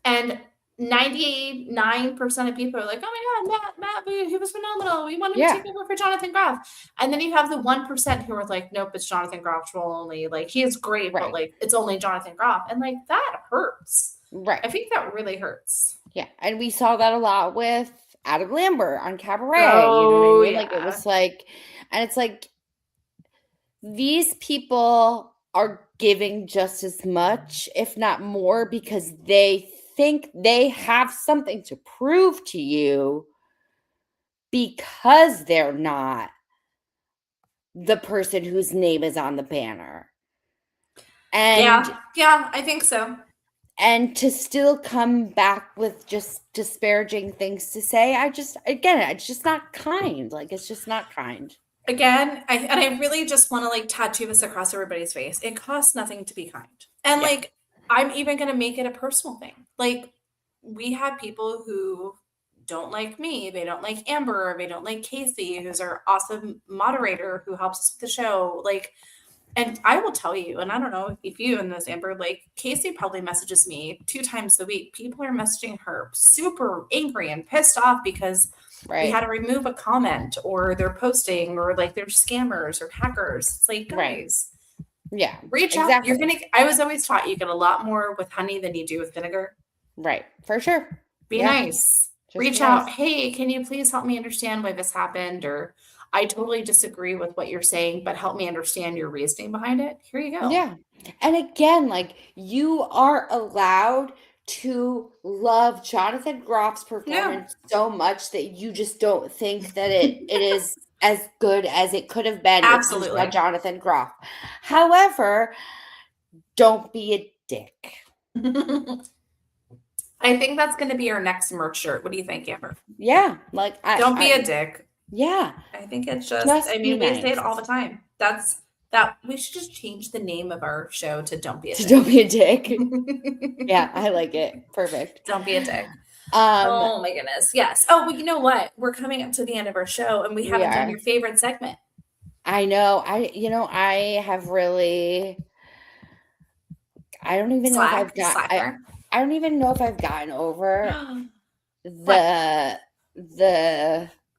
Yeah. And 99% of people are like, oh my God, Matt, he was phenomenal. We want him to take over for Jonathan Groff. And then you have the 1% who are like, nope, it's Jonathan Groff's role only. Like, he is great, but like, it's only Jonathan Groff. And like, that hurts. Right. I think that really hurts. Yeah. And we saw that a lot with Adam Lambert on Cabaret. Oh, you know what I mean? Yeah. Like, it was like, and it's like, these people are giving just as much, if not more, because they think they have something to prove to you because they're not the person whose name is on the banner. And yeah, I think so. And to still come back with just disparaging things to say, it's just not kind. Like, it's just not kind. Again, I really just want to like tattoo this across everybody's face. It costs nothing to be kind. And like, I'm even going to make it a personal thing. Like, we have people who don't like me. They don't like Amber. They don't like Casey, who's our awesome moderator who helps us with the show. Like, and I will tell you, and I don't know if you and this, Amber, like, Casey probably messages me 2 times a week. People are messaging her super angry and pissed off because we had to remove a comment, or they're posting, or like they're scammers or hackers. It's like, guys, reach out. I was always taught you get a lot more with honey than you do with vinegar. Right. For sure. Be nice. reach out. Hey, can you please help me understand why this happened? Or I totally disagree with what you're saying, but help me understand your reasoning behind it. Here you go. Yeah. And again, like you are allowed to love Jonathan Groff's performance so much that you just don't think that it is as good as it could have been if you saw Jonathan Groff. However, don't be a dick. I think that's going to be our next merch shirt. What do you think, Amber? Yeah. Like, don't be a dick. Yeah. I think it's just I mean, we say it all the time. That we should just change the name of our show to Don't Be a Dick. Don't be a dick. Yeah, I like it. Perfect. Don't be a dick. Oh my goodness. Yes. Oh, well, you know what? We're coming up to the end of our show and we haven't done your favorite segment. I know. I have really I don't even know if I've got I don't even know if I've gotten over the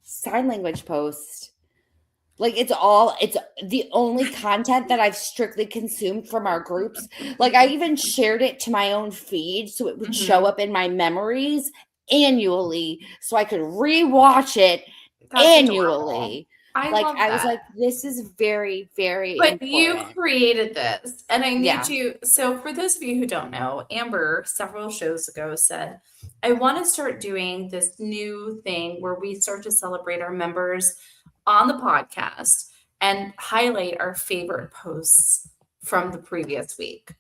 sign language post. Like it's the only content that I've strictly consumed from our groups. Like I even shared it to my own feed so it would show up in my memories annually so I could rewatch it annually. I was like, this is very, very important. You created this. And I need you. So for those of you who don't know, Amber several shows ago said, I want to start doing this new thing where we start to celebrate our members on the podcast and highlight our favorite posts from the previous week.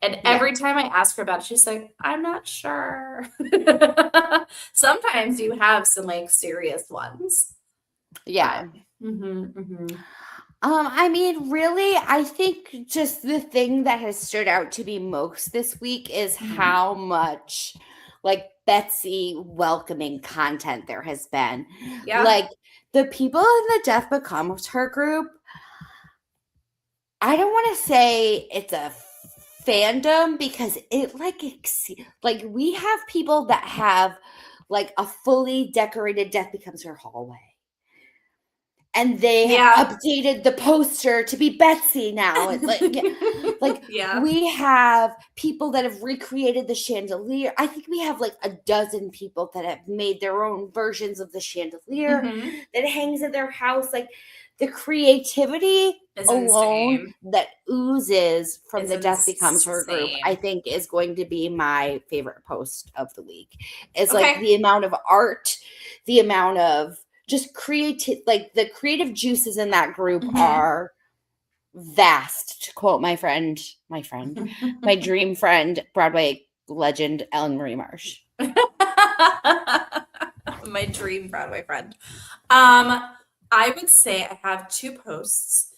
And every time I ask her about it, she's like, I'm not sure. Sometimes you have some like serious ones. Yeah. I mean, really, I think just the thing that has stood out to me most this week is how much like Betsy welcoming content there has been. Yeah. Like the people in the Death Becomes Her group, I don't want to say it's a fandom because it like we have people that have like a fully decorated Death Becomes Her hallway. And they have updated the poster to be Betsy now. It's like we have people that have recreated the chandelier. I think we have like a dozen people that have made their own versions of the chandelier that hangs in their house. Like the creativity alone that oozes from the Death Becomes Her group, I think is going to be my favorite post of the week. It's like the amount of art, the amount of just creative, like the creative juices in that group are vast, to quote my dream friend, Broadway legend, Ellen Marie Marsh. My dream Broadway friend. I would say I have two posts.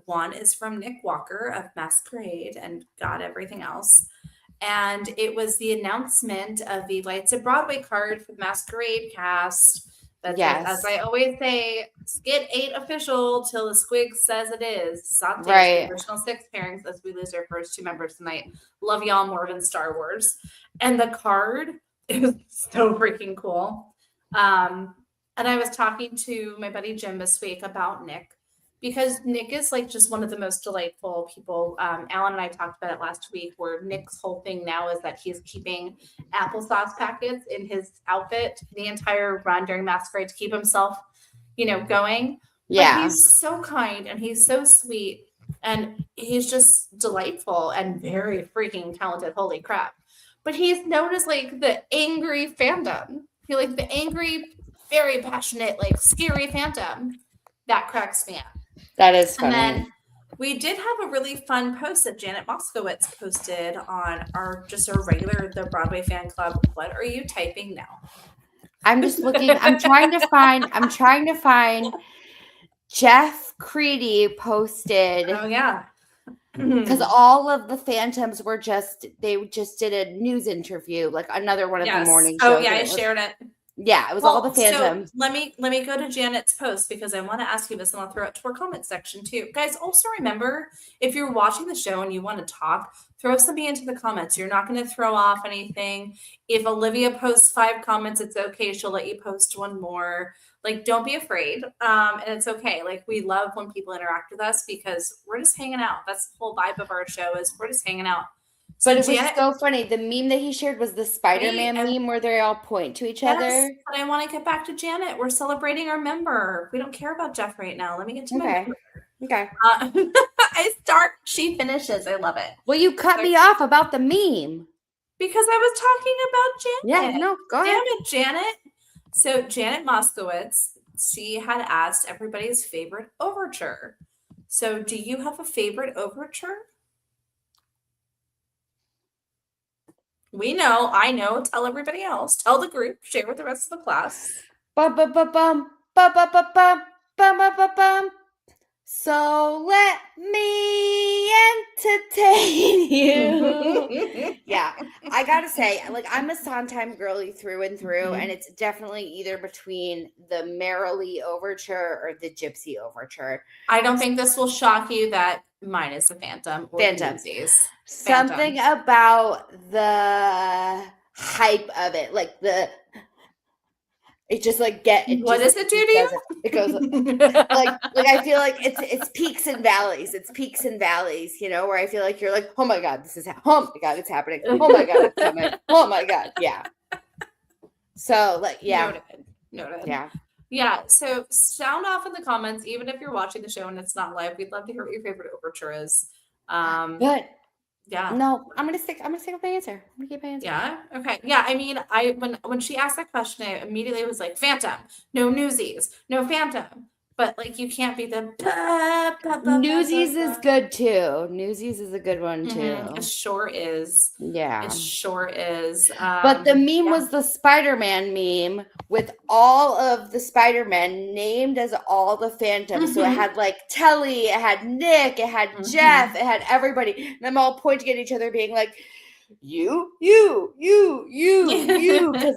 One is from Nick Walker of Masquerade and God Everything Else. And it was the announcement of the Lights of Broadway card for the Masquerade cast. That's as I always say, skit 8 official till the squig says it is. Sante's the original 6 pairings as we lose our first 2 members tonight. Love y'all more than Star Wars. And the card is so freaking cool. And I was talking to my buddy Jim this week about Nick because Nick is like just one of the most delightful people. Alan and I talked about it last week where Nick's whole thing now is that he's keeping applesauce packets in his outfit the entire run during Masquerade to keep himself, going. Yeah. But he's so kind and he's so sweet and he's just delightful and very freaking talented. Holy crap. But he's known as like the angry fandom. He like the angry, very passionate, like scary phantom. That cracks me up. That is funny. And then we did have a really fun post that Janet Moskowitz posted on our regular The Broadway Fan Club. What are you typing now? I'm just looking. I'm trying to find Jeff Creedy posted. Oh yeah. Because all of the Phantoms they just did a news interview, like another one of the morning shows. Oh yeah, I shared it. Yeah, it was all the Phantoms. So let me go to Janet's post because I want to ask you this and I'll throw it to our comment section too. Guys, also remember, if you're watching the show and you want to talk, throw something into the comments. You're not going to throw off anything. If Olivia posts 5 comments, it's okay. She'll let you post one more. Like, don't be afraid. And it's okay. Like, we love when people interact with us because we're just hanging out. That's the whole vibe of our show is we're just hanging out. But it was so funny. The meme that he shared was the Spider-Man meme where they all point to each other. But I want to get back to Janet. We're celebrating our member. We don't care about Jeff right now. Let me get to my member. Okay. She finishes. I love it. Well, you cut me off about the meme. Because I was talking about Janet. Yeah, no, go ahead. Damn it, Janet. So Janet Moskowitz, she had asked everybody's favorite overture. So do you have a favorite overture? We know, I know, tell everybody else. Tell the group, share with the rest of the class. Bum, bum, bum, bum, bum, bum, bum, bum, bum, bum, bum, bum. So let me entertain you. Yeah, I gotta say, like, I'm a Sondheim girly through and through, and it's definitely either between the Merrily overture or the Gypsy overture. I don't think this will shock you that mine is the Phantom. Phantom. Something about the hype of it, like it just like what does it do to you? It goes like I feel like it's peaks and valleys. It's peaks and valleys, you know, where I feel like you're like, oh my God, this is oh my God, it's happening. Oh my God, it's coming. Oh my God, yeah. So like, yeah. Noted. Yeah. Yeah. So sound off in the comments, even if you're watching the show and it's not live. We'd love to hear what your favorite overture is. But yeah. No, I'm gonna stick with my answer. I'm gonna keep my answer. Yeah. Okay. Yeah. I mean, when she asked that question, I immediately was like, Phantom, no Newsies, no Phantom. But like, you can't be the Newsies is good too. Newsies is a good one too. It sure is. Yeah. It sure is. But the meme was the Spider-Man meme with all of the Spider-Men named as all the Phantoms. So it had like Telly, it had Nick, it had Jeff, it had everybody. And them all pointing at each other being like, you. Because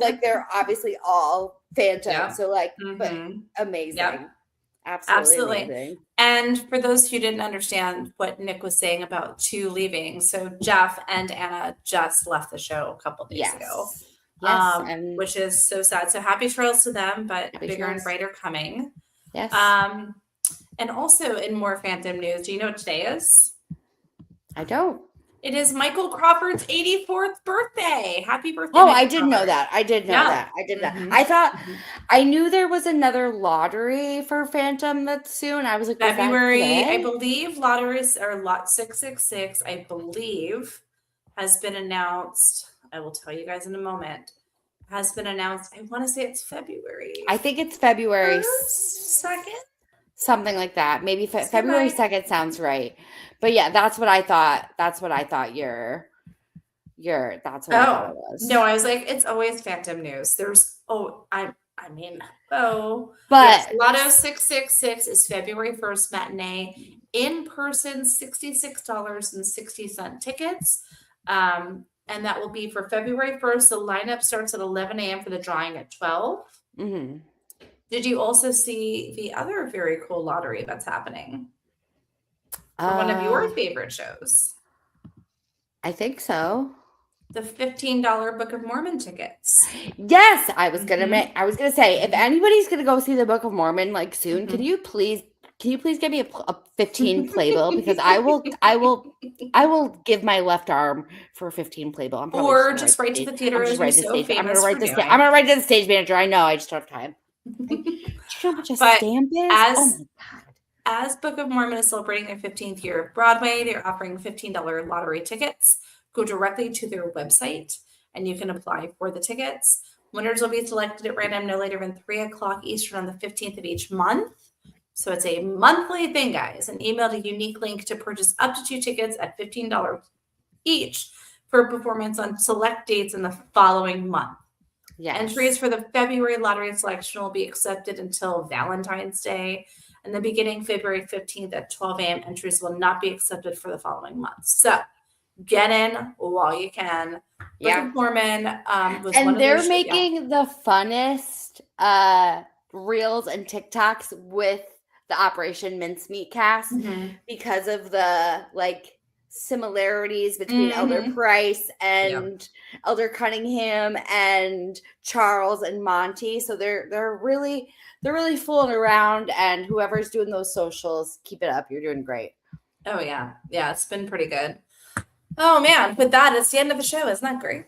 like they're obviously all Phantoms. Yeah. So like, but amazing. Yep. Absolutely. Amazing. And for those who didn't understand what Nick was saying about two leaving, so Jeff and Anna just left the show a couple days ago. Yes, which is so sad. So happy trails to them, but bigger and brighter coming. Yes. And also in more Phantom news, do you know what today is? I don't. It is Michael Crawford's 84th birthday. Happy birthday. Oh, I did know that. I did know that. I thought I knew there was another lottery for Phantom that's soon. I was like, February, I believe lotteries or lot 666, I believe, has been announced. I will tell you guys in a moment. Has been announced. I want to say it's February. I think it's February 2nd. Something like that. Maybe February 2nd sounds right. But yeah, that's what I thought. That's what I thought I thought it was. No, I was like, it's always Phantom news. There's but Lotto 666 is February 1st matinee. In person, $66.60 tickets. And that will be for February 1st. The lineup starts at 11 a.m. for the drawing at 12. Mm-hmm. Did you also see the other very cool lottery that's happening? For one of your favorite shows? I think so. The $15 Book of Mormon tickets. Yes, I was gonna say, if anybody's gonna go see the Book of Mormon like soon, can you please get me a 15 playbill, because I will give my left arm for a 15 playbill. Or just write to the theater. I'm gonna write to the stage manager. I know, I just don't have time. Do you know how much a stamp is? As Book of Mormon is celebrating their 15th year of Broadway, they're offering $15 lottery tickets. Go directly to their website and you can apply for the tickets. Winners will be selected at random no later than 3:00 Eastern on the 15th of each month. So it's a monthly thing, guys. And emailed a unique link to purchase up to 2 tickets at $15 each for performance on select dates in the following month. Yes. Entries for the February lottery selection will be accepted until Valentine's Day. And then beginning February 15th at 12 a.m., entries will not be accepted for the following month. So get in while you can. Book of Mormon was and one of they're making the funnest reels and TikToks with the Operation Mincemeat cast because of the similarities between Elder Price and Elder Cunningham and Charles and Monty. So they're really fooling around, and whoever's doing those socials, keep it up. You're doing great. Oh yeah. Yeah, it's been pretty good. Oh man, with that, it's the end of the show. Isn't that great?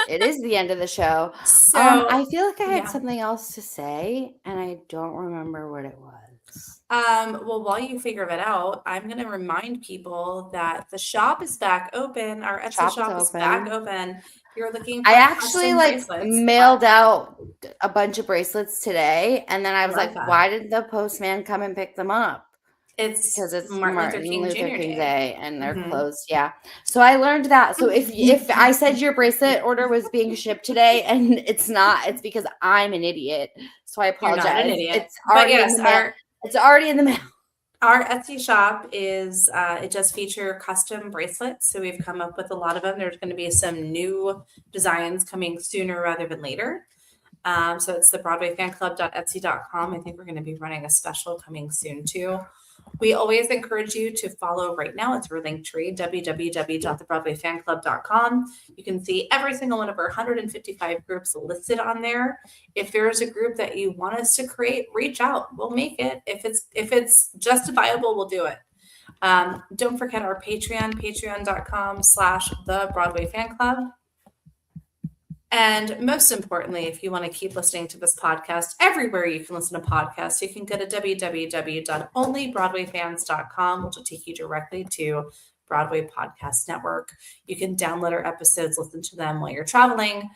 It is the end of the show. So, I feel like I had yeah. something else to say, and I don't remember what it was. Well, while you figure it out, I'm going to remind people that the shop is back open. Our Etsy Shop is shop is back open. open. If you're looking I for actually custom like bracelets, mailed out a bunch of bracelets today, and then I was love like, that. why did the postman come and pick them up? It's Because it's Martin Luther Martin King Luther Jr. King Day. Day and they're Mhm. closed. Yeah. So I learned that. So if I said your bracelet order was being shipped today and it's not, it's because I'm an idiot. So I You're not an apologize. idiot. It's But already in yes, the mail. It's already in the mail. our Etsy shop is it does feature custom bracelets. So we've come up with a lot of them. There's going to be some new designs coming sooner rather than later. So it's the BroadwayFanClub.etsy.com. I think we're going to be running a special coming soon too. We always encourage you to follow right now. It's our link tree, www.thebroadwayfanclub.com. You can see every single one of our 155 groups listed on there. If there's a group that you want us to create, reach out. We'll make it. If it's justifiable, we'll do it. Don't forget our Patreon, patreon.com/the Broadway Fan Club. And most importantly, if you want to keep listening to this podcast everywhere you can listen to podcasts, you can go to www.onlybroadwayfans.com, which will take you directly to Broadway Podcast Network. You can download our episodes, listen to them while you're traveling.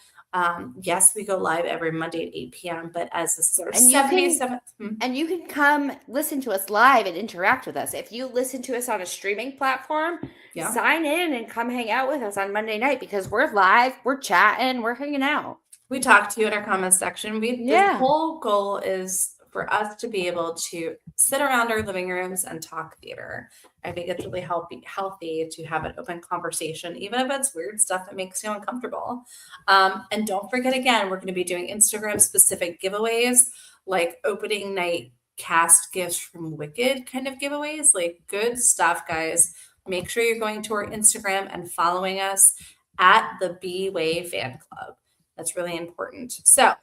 Yes, we go live every Monday at 8 p.m., but as this is our 77th. And you can come listen to us live and interact with us. If you listen to us on a streaming platform, sign in and come hang out with us on Monday night because we're live, we're chatting, we're hanging out. We talk to you in our comments section. The whole goal is for us to be able to sit around our living rooms and talk theater. I think it's really healthy to have an open conversation, even if it's weird stuff that makes you uncomfortable. And don't forget, again, we're going to be doing Instagram specific giveaways, like opening night cast gifts from Wicked kind of giveaways, like good stuff, guys. Make sure you're going to our Instagram and following us at the B-Way Fan Club. That's really important. So,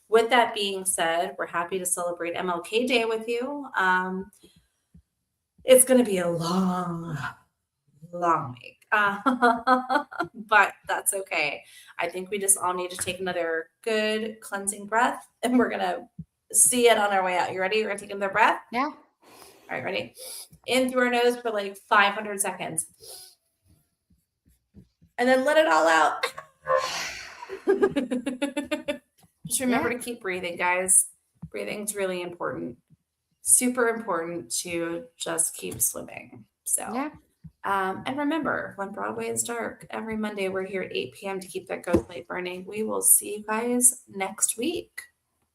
with that being said, we're happy to celebrate MLK Day with you. It's going to be a long week, but that's okay. I think we just all need to take another good cleansing breath, and we're going to see it on our way out. You ready? We're going to take another breath? Yeah. All right, ready? In through our nose for like 500 seconds. And then let it all out. Just remember to keep breathing, guys. Breathing's really important. Super important to just keep swimming. So, and remember, when Broadway is dark, every Monday we're here at 8 p.m. to keep that ghost light burning. We will see you guys next week.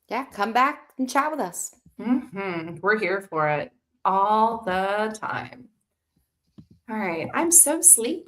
Yeah, come back and chat with us. We're here for it all the time. All right, I'm so sleepy.